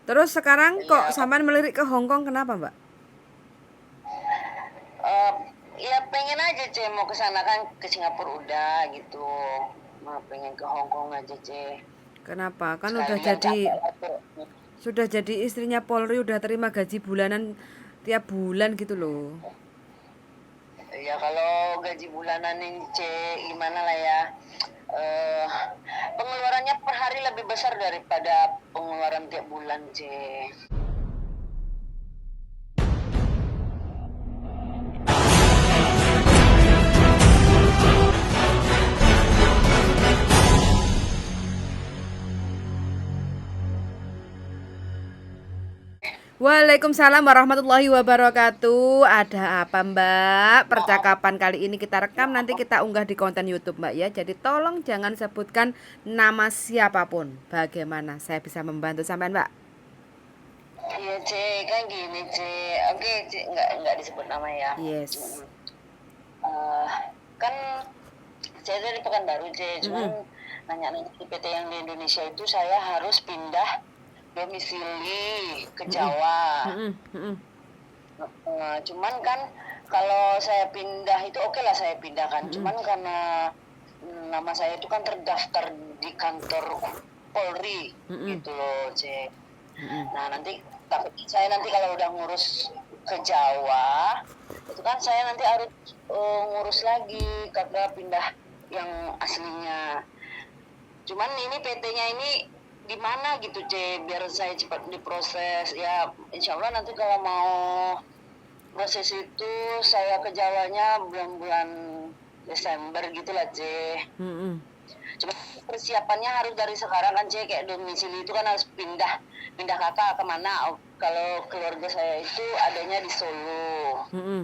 Terus sekarang kok Iya, sampean melirik ke Hong Kong kenapa, Mbak? eh, ya pengen aja C mau ke sana kan ke Singapura udah gitu. Mau pengen ke Hong Kong aja C. Kenapa? Kan udah Sekalian jadi capek lah tuh. sudah jadi istrinya Polri, udah terima gaji bulanan tiap bulan gitu loh. Ya kalau gaji bulanan ini C gimana lah ya. eh Pengeluarannya per hari lebih besar daripada pengeluaran tiap bulan C. Waalaikumsalam warahmatullahi wabarakatuh. Ada apa, Mbak? Maaf. Percakapan kali ini kita rekam, nanti kita unggah di konten YouTube, Mbak ya. Jadi tolong jangan sebutkan nama siapapun. Bagaimana saya bisa membantu sampean, Mbak? Iya C, kan gini C. Oke C, nggak disebut nama ya. Yes. Eh, Kan saya dari Pekanbaru C, cuman Mm-mm. nanya-nanya di PT yang di Indonesia itu saya harus pindah domisili ke Mm-mm. Jawa. Mm-mm. Mm-mm. Cuman kan kalau saya pindah itu oke lah saya pindahkan. Mm-mm. Cuman karena nama saya itu kan terdaftar di kantor Polri Mm-mm. gitu loh C. Mm-mm. Nah nanti takut saya nanti kalau udah ngurus ke Jawa itu kan saya nanti harus ngurus lagi karena pindah yang aslinya. Cuman ini PT-nya ini di mana gitu C biar saya cepat diproses ya. Insya Allah nanti kalau mau proses itu saya ke Jawanya bulan-bulan Desember gitulah C. Mm-mm. Cuma persiapannya harus dari sekarang kan C, kayak domisili itu kan harus pindah pindah kakak kemana. Kalau keluarga saya itu adanya di Solo. Mm-mm.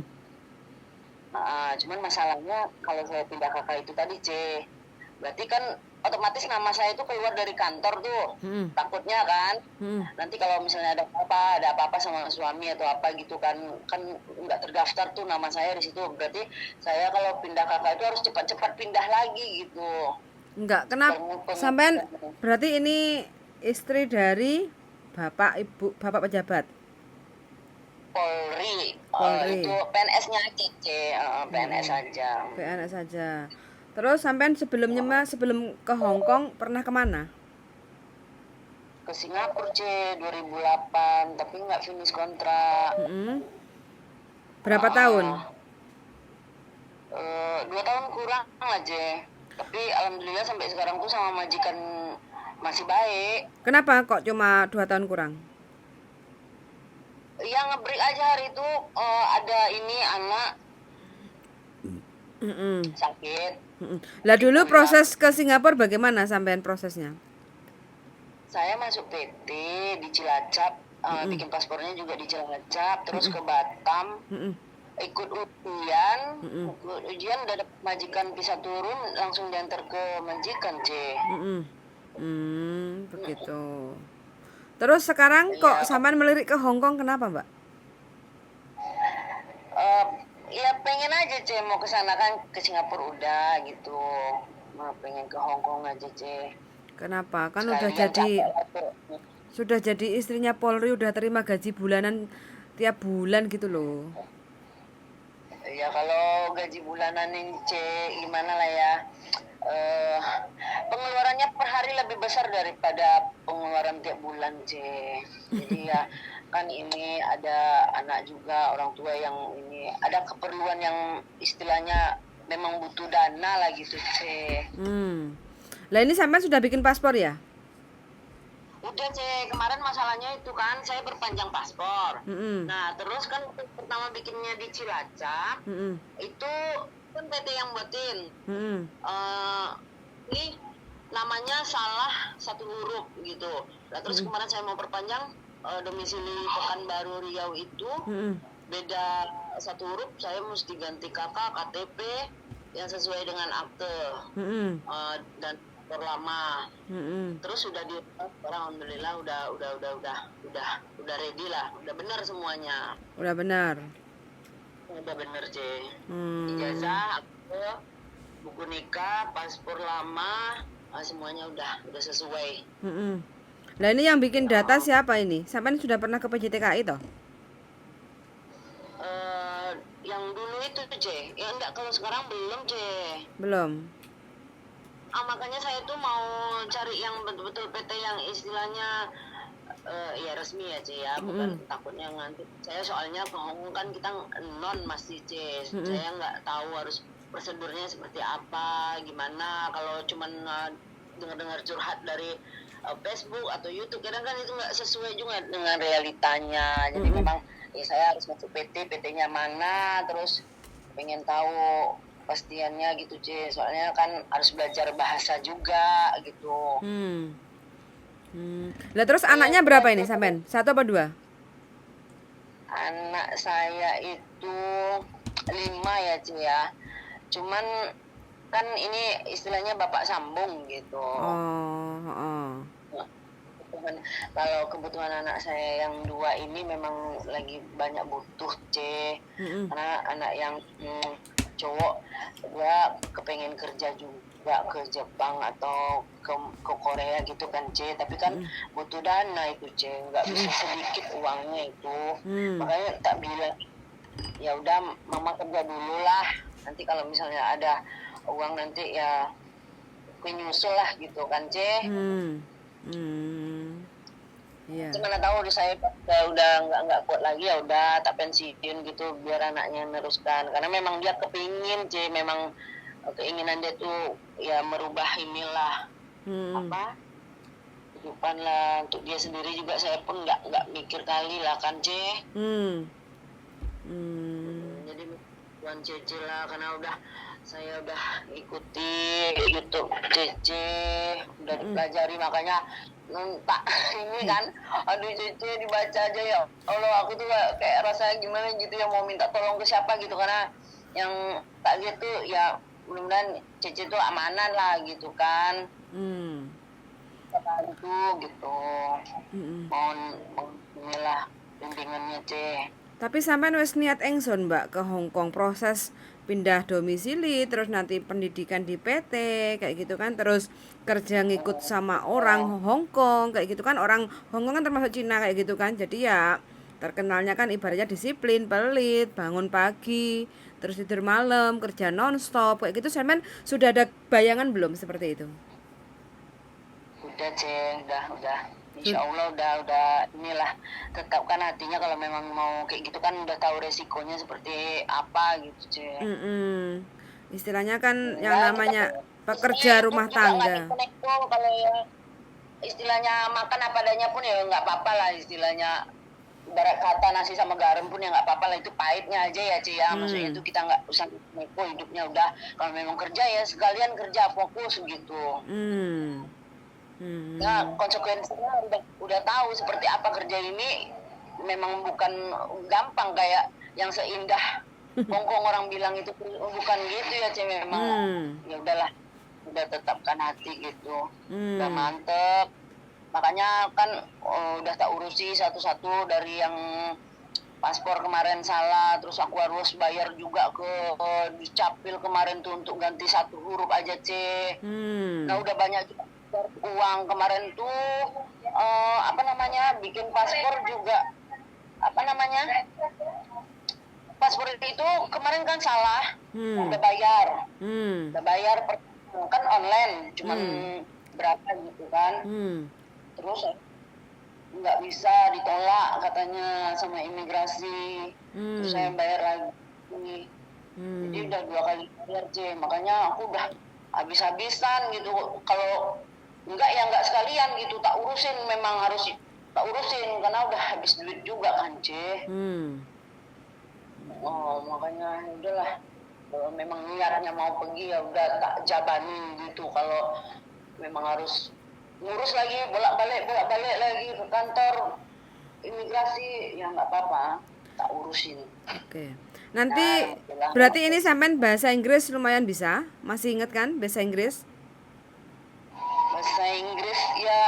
Nah, cuman masalahnya kalau saya pindah kakak itu tadi C, berarti kan otomatis nama saya itu keluar dari kantor tuh. Mm-mm. Takutnya kan Mm-mm. nanti kalau misalnya ada apa-apa sama suami atau apa gitu kan kan nggak terdaftar tuh nama saya di situ. Berarti saya kalau pindah kakak itu harus cepat-cepat pindah lagi gitu. Enggak, kenapa sampean berarti ini istri dari Bapak Ibu, Bapak pejabat Polri, itu Polri. PNS-nya aja C, PNS Oh, aja. PNS saja. Terus sampean sebelumnya Mas, sebelum ke Hong Kong pernah kemana? Ke Singapura C 2008 tapi nggak finish kontrak. Mm-mm. Berapa tahun? 2 tahun kurang aja, tapi alhamdulillah sampai sekarang tuh sama majikan masih baik. Kenapa kok cuma 2 tahun kurang? Yang ngebreak aja hari itu ada ini anak Mm-mm. sakit Mm-mm. Lah itu dulu ya. proses ke Singapura bagaimana sampean prosesnya? Saya masuk PT di Cilacap, Mm-mm. bikin paspornya juga di Cilacap, terus Mm-mm. ke Batam, Mm-mm. ikut ujian. Mm-mm. Udah dapet majikan bisa turun langsung diantar ke majikan C. Mm-mm. Begitu. Terus sekarang kok Iya, sampean melirik ke Hong Kong kenapa, Mbak? eh, ya pengen aja C mau ke sana kan ke Singapura udah gitu. Mau pengen ke Hong Kong aja C. Kenapa? Kan udah Sekalian jadi capek lah tuh. sudah jadi istrinya Polri, udah terima gaji bulanan tiap bulan gitu loh. Ya kalau gaji bulanan ini C gimana lah ya. eh Pengeluarannya per hari lebih besar daripada pengeluaran tiap bulan C. Jadi ya kan ini ada anak juga orang tua yang ini ada keperluan yang istilahnya memang butuh dana lah gitu C. Hmm. Lah ini sampean sudah bikin paspor ya? Udah C, kemarin masalahnya itu kan saya perpanjang paspor. Mm-mm. Nah terus kan pertama bikinnya di Cilacap Mm-mm. itu kan PT yang buatin. Mm-mm. eh Ini namanya salah satu huruf gitu. Nah, terus Mm-mm. kemarin saya mau perpanjang domisili Pekanbaru Riau itu Mm-mm. beda satu huruf, saya mesti ganti kakak KTP yang sesuai dengan akte Mm-mm. dan paspor lama. Mm-mm. Terus sudah di sekarang alhamdulillah udah ready lah, udah benar semuanya. Udah benar. Udah benar C. Hmm. Ijazah, akte, buku nikah, paspor lama, semuanya udah sesuai. Mm-mm. Lah ini yang bikin data siapa ini? Sampai sudah pernah ke PJTKI toh? Yang dulu itu C, ya enggak, kalau sekarang belum C. Belum. Makanya saya tuh mau cari yang betul-betul PT yang istilahnya ya resmi ya C ya, bukan takutnya nanti saya soalnya ke Hongkong kan kita non masih C, saya nggak tahu harus prosedurnya seperti apa, gimana kalau cuman dengar-dengar curhat dari Facebook atau YouTube kadang kan itu nggak sesuai juga dengan realitanya, jadi memang ya saya harus masuk PT-nya mana, terus pengen tahu pastiannya gitu C, soalnya kan harus belajar bahasa juga gitu. Lah terus anaknya berapa ini sampean? 1 apa 2? Anak saya itu 5 ya C ya, cuman kan ini istilahnya bapak sambung gitu. Oh. Kalau kebutuhan anak saya yang 2 ini memang lagi banyak butuh C, karena anak yang cowok dia kepengen kerja juga ke Jepang atau ke Korea gitu kan C, tapi kan butuh dana itu C, nggak bisa sedikit uangnya itu. Makanya tak bilang ya udah mama kerja dulu lah, nanti kalau misalnya ada uang nanti ya nyusul lah gitu kan C. Iya. Mana tahu saya udah nggak kuat lagi, ya udah tak pensiun gitu biar anaknya meneruskan, karena memang dia kepingin C, memang keinginan dia tuh ya merubah inilah apa kehidupan lah untuk dia sendiri juga. Saya pun nggak mikir kali lah kan C. Jadi bukan CC lah, karena saya udah ikuti YouTube CC, udah dipelajari, makanya tak ini kan, aduh CC dibaca aja ya Allah, aku tuh kayak rasa gimana gitu ya, mau minta tolong ke siapa gitu, karena yang tak gitu ya mudah-mudahan CC tuh amanah lah gitu kan, bantu gitu, mohon inilah bimbingannya C. Tapi sampean wis niat engson Mbak ke Hongkong, proses pindah domisili, terus nanti pendidikan di PT kayak gitu kan, terus kerja ngikut sama orang Hongkong kayak gitu kan, orang Hongkong kan termasuk Cina kayak gitu kan, jadi ya terkenalnya kan ibaratnya disiplin, pelit, bangun pagi, terus tidur malam, kerja nonstop kayak gitu. Sampean sudah ada bayangan belum seperti itu? Udah C, udah. Insya Allah udah inilah, tetapkan hatinya kalau memang mau kayak gitu kan, udah tahu resikonya seperti apa gitu C. Istilahnya kan yang namanya pekerja rumah tangga. Kalau ya istilahnya makan apa adanya pun ya nggak apa-apa lah, istilahnya ibarat kata nasi sama garam pun ya nggak apa-apa lah, itu pahitnya aja ya C ya. Maksudnya itu kita nggak usah neko hidupnya, udah kalau memang kerja ya sekalian kerja, fokus gitu. Nah, konsekuensinya udah tahu seperti apa kerja ini, memang bukan gampang kayak yang seindah Hongkong orang bilang itu, bukan gitu ya C, memang ya udahlah, udah tetapkan hati gitu, udah mantep. Makanya kan udah tak urusi satu-satu, dari yang paspor kemarin salah, terus aku harus bayar juga ke Dukcapil kemarin tuh untuk ganti 1 huruf aja C. Nah udah banyak juga uang kemarin tuh bikin paspor juga, paspor itu kemarin kan salah, udah bayar kan online cuman berapa gitu kan, terus nggak bisa ditolak katanya sama imigrasi, terus saya bayar lagi, jadi udah 2 kali bayar C. Makanya aku udah habis-habisan gitu, kalau enggak ya enggak sekalian gitu tak urusin, memang harus tak urusin karena udah habis duit juga kan C. Makanya udahlah, kalau memang niatnya mau pergi ya udah tak jabani gitu, kalau memang harus ngurus lagi bolak-balik lagi ke kantor imigrasi ya nggak apa-apa, tak urusin. Oke. Nanti berarti ini sampean bahasa Inggris lumayan bisa? Masih inget kan bahasa Inggris? Bahasa Inggris ya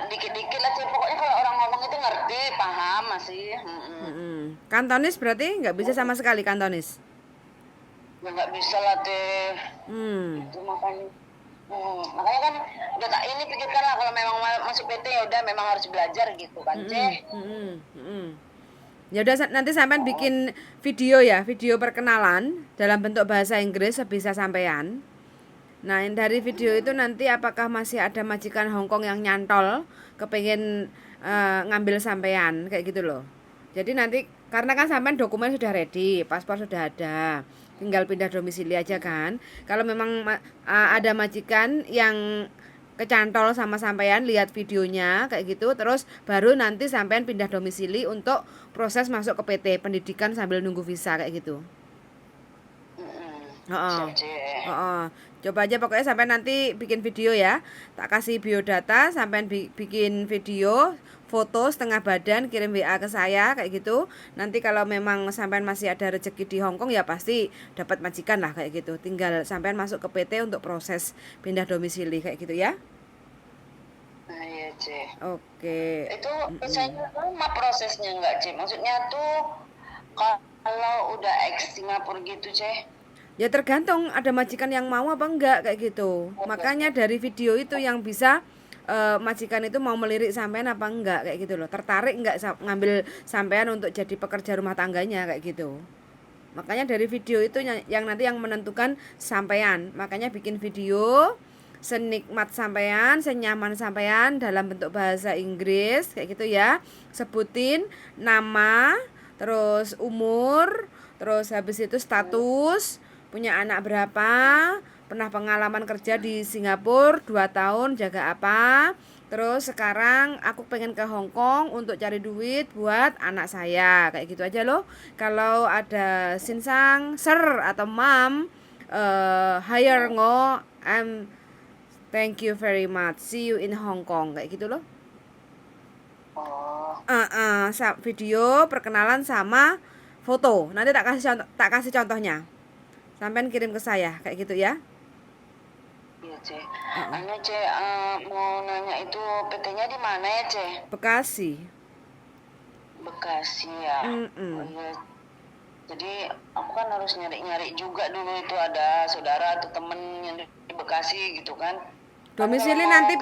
dikit-dikit lah sih, pokoknya kalau orang ngomong itu ngerti, paham masih. Kantonis berarti nggak bisa sama sekali kantonis? Ya nggak bisa lah Teh. Itu makanya Makanya kan udah tak ini pikirkan lah kalau memang masuk PT ya udah memang harus belajar gitu kan, Mm-mm, mm-mm, mm-mm. Ya udah nanti sampean bikin video ya, video perkenalan dalam bentuk bahasa Inggris sebisa sampean. Nah, dari video itu nanti apakah masih ada majikan Hongkong yang nyantol kepengen ngambil sampean kayak gitu loh. Jadi nanti karena kan sampean dokumen sudah ready, paspor sudah ada, tinggal pindah domisili aja kan. Kalau memang ada majikan yang kecantol sama sampean, lihat videonya kayak gitu, terus baru nanti sampean pindah domisili untuk proses masuk ke PT pendidikan sambil nunggu visa kayak gitu. Heeh. Siap, Cek. Heeh. Coba aja pokoknya sampai nanti bikin video ya. Tak kasih biodata, sampai bikin video, foto setengah badan, kirim WA ke saya kayak gitu. Nanti kalau memang sampean masih ada rezeki di Hongkong ya pasti dapat majikan lah kayak gitu. Tinggal sampean masuk ke PT untuk proses pindah domisili kayak gitu ya. Nah, iya, Cek. Oke. Itu biasanya lama prosesnya nggak, Cek? Maksudnya tuh kalau udah ex Singapura gitu, Cek. Ya tergantung ada majikan yang mau apa enggak kayak gitu. Makanya dari video itu yang bisa majikan itu mau melirik sampean apa enggak kayak gitu loh. Tertarik enggak ngambil sampean untuk jadi pekerja rumah tangganya kayak gitu. Makanya dari video itu yang nanti yang menentukan sampean. Makanya bikin video senikmat sampean, senyaman sampean dalam bentuk bahasa Inggris kayak gitu ya. Sebutin nama, terus umur, terus habis itu status, punya anak berapa, pernah pengalaman kerja di Singapura 2 tahun, jaga apa. Terus sekarang aku pengen ke Hong Kong untuk cari duit buat anak saya. Kayak gitu aja loh. Kalau ada sinsang, sir atau mam, hire ngo, thank you very much. See you in Hong Kong. Kayak gitu loh. Oh, Video perkenalan sama foto. Nanti tak kasih contohnya. Sampean kirim ke saya kayak gitu ya. iya, Cek. Anu, Cek, mau nanya itu PT-nya di mana ya, Cek? Bekasi. Bekasi ya. Mm-mm. Oh, iya. Jadi aku kan harus nyari-nyari juga dulu itu ada saudara atau temen yang di Bekasi gitu kan. Domisili nanti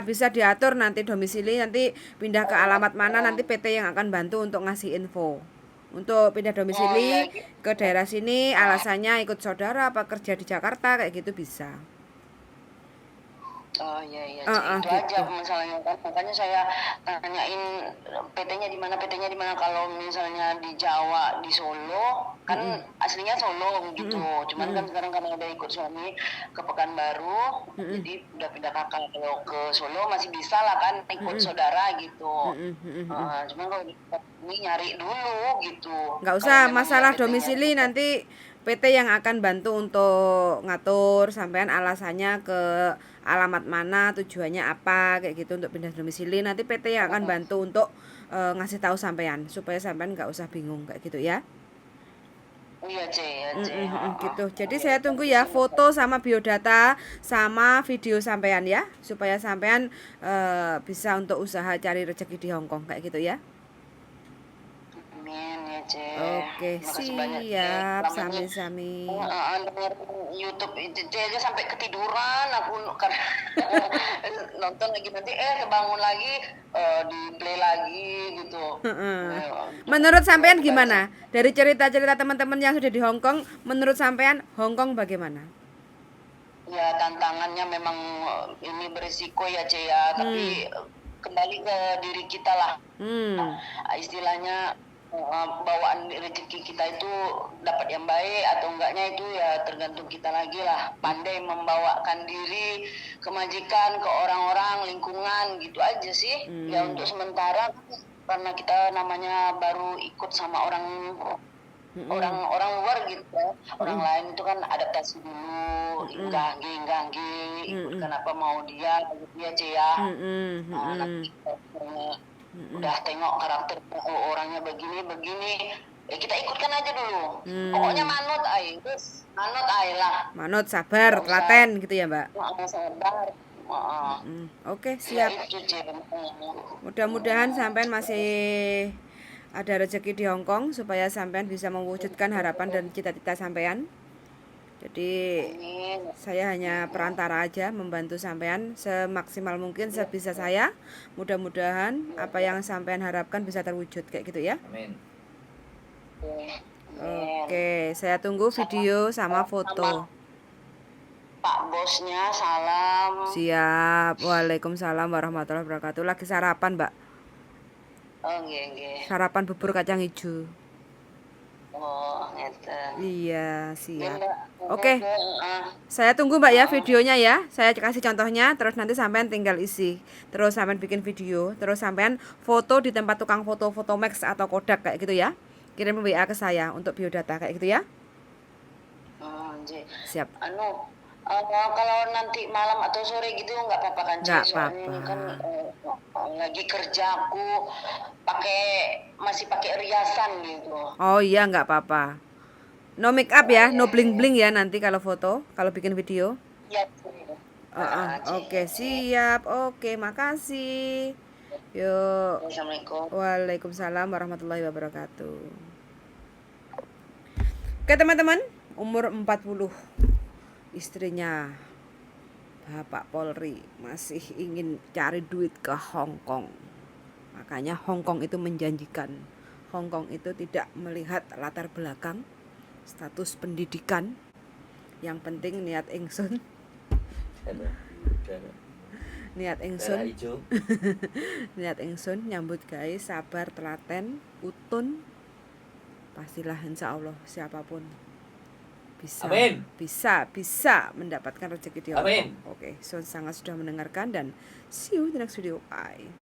bisa diatur nanti domisili nanti pindah ke alamat mana nanti PT yang akan bantu untuk ngasih info. Untuk pindah domisili ke daerah sini alasannya ikut saudara apa kerja di Jakarta kayak gitu bisa. Oh iya iya, Cik. Itu Gitu. aja masalahnya kan. Makanya saya tanyain PT-nya di mana kalau misalnya di Jawa di Solo kan aslinya Solo gitu. Cuman kan sekarang karena udah ikut suami ke Pekanbaru, jadi udah pindah kakak. Kalau ke Solo masih bisa lah kan ikut saudara gitu. Cuman kalau ini nyari dulu gitu. Nggak Kalau usah memang masalah PT-nya domisili nanti PT yang akan bantu untuk ngatur sampean alasannya ke alamat mana, tujuannya apa kayak gitu untuk pindah domisili. Nanti PT yang akan bantu untuk ngasih tahu sampean supaya sampean nggak usah bingung kayak gitu ya. iya, Cik, ya, Cik. Gitu. Jadi saya tunggu ya foto sama biodata sama video sampean ya supaya sampean bisa untuk usaha cari rezeki di Hongkong kayak gitu ya. Amin ya, Cek. Oke, Makasih banyak, Cek. siap, Lamanya sami-sami. denger YouTube itu Cek aja sampai ketiduran aku karena nonton lagi nanti kebangun lagi di play lagi gitu. Menurut sampean gimana? Dari cerita-cerita teman-teman yang sudah di Hongkong, menurut sampean Hongkong bagaimana? Ya tantangannya memang ini berisiko ya, Cek ya, tapi kembali ke diri kita lah. Istilahnya bawaan rezeki kita itu dapat yang baik atau enggaknya itu ya tergantung kita lagi lah, pandai membawakan diri ke majikan, ke orang-orang lingkungan gitu aja sih. Ya untuk sementara karena kita namanya baru ikut sama orang luar gitu ya. Orang lain itu kan adaptasi dulu, ganggi ikut kenapa mau dia gitu ya, Cek ya. Nanti udah tengok karakter orangnya begini kita ikutkan aja dulu. Pokoknya manut lah. Manut, sabar, telaten gitu ya, Mbak. Sabar. Oke, Ya, siap. itu, Cek. Mudah-mudahan sampean masih ada rezeki di Hongkong supaya sampean bisa mewujudkan harapan dan cita-cita sampean. Jadi Amin. saya hanya perantara aja, membantu sampean semaksimal mungkin sebisa saya. Mudah-mudahan apa yang sampean harapkan bisa terwujud kayak gitu ya. Amin. Amin. Oke, saya tunggu video sama foto. Pak bosnya salam. Siap. Waalaikumsalam warahmatullahi wabarakatuh. Lagi sarapan, Mbak. Oh nggih nggih. Sarapan bubur kacang hijau. Oh ngeten. Iya, siap. Mbak. Oke. Saya tunggu Mbak ya videonya ya. Saya kasih contohnya, terus nanti sampean tinggal isi. Terus sampean bikin video, terus sampean foto di tempat tukang foto Max atau Kodak kayak gitu ya. Kirim WA ke saya untuk biodata kayak gitu ya. Nggih. Siap. Kalau nanti malam atau sore gitu nggak apa-apa kan, Nggak Cik? Soalnya ini apa-apa. kan lagi kerja aku masih pakai riasan gitu. Oh iya, nggak apa-apa. No make up ya, no bling-bling ya nanti kalau foto, kalau bikin video. Ya. Oke, siap. Oke, makasih. Yuk. Assalamualaikum. Waalaikumsalam warahmatullahi wabarakatuh. Oke teman-teman, umur 40, istrinya Bapak Polri masih ingin cari duit ke Hong Kong. Makanya Hong Kong itu menjanjikan. Hong Kong itu tidak melihat latar belakang, status pendidikan. Yang penting niat ingsun. Niat ingsun. Niat ingsun nyambut gawe sabar telaten utun. Pastilah insya Allah siapapun bisa. Amin. bisa mendapatkan rezeki di Hong Amin. Kong. Oke, so sangat sudah mendengarkan dan see you in the next video. Bye.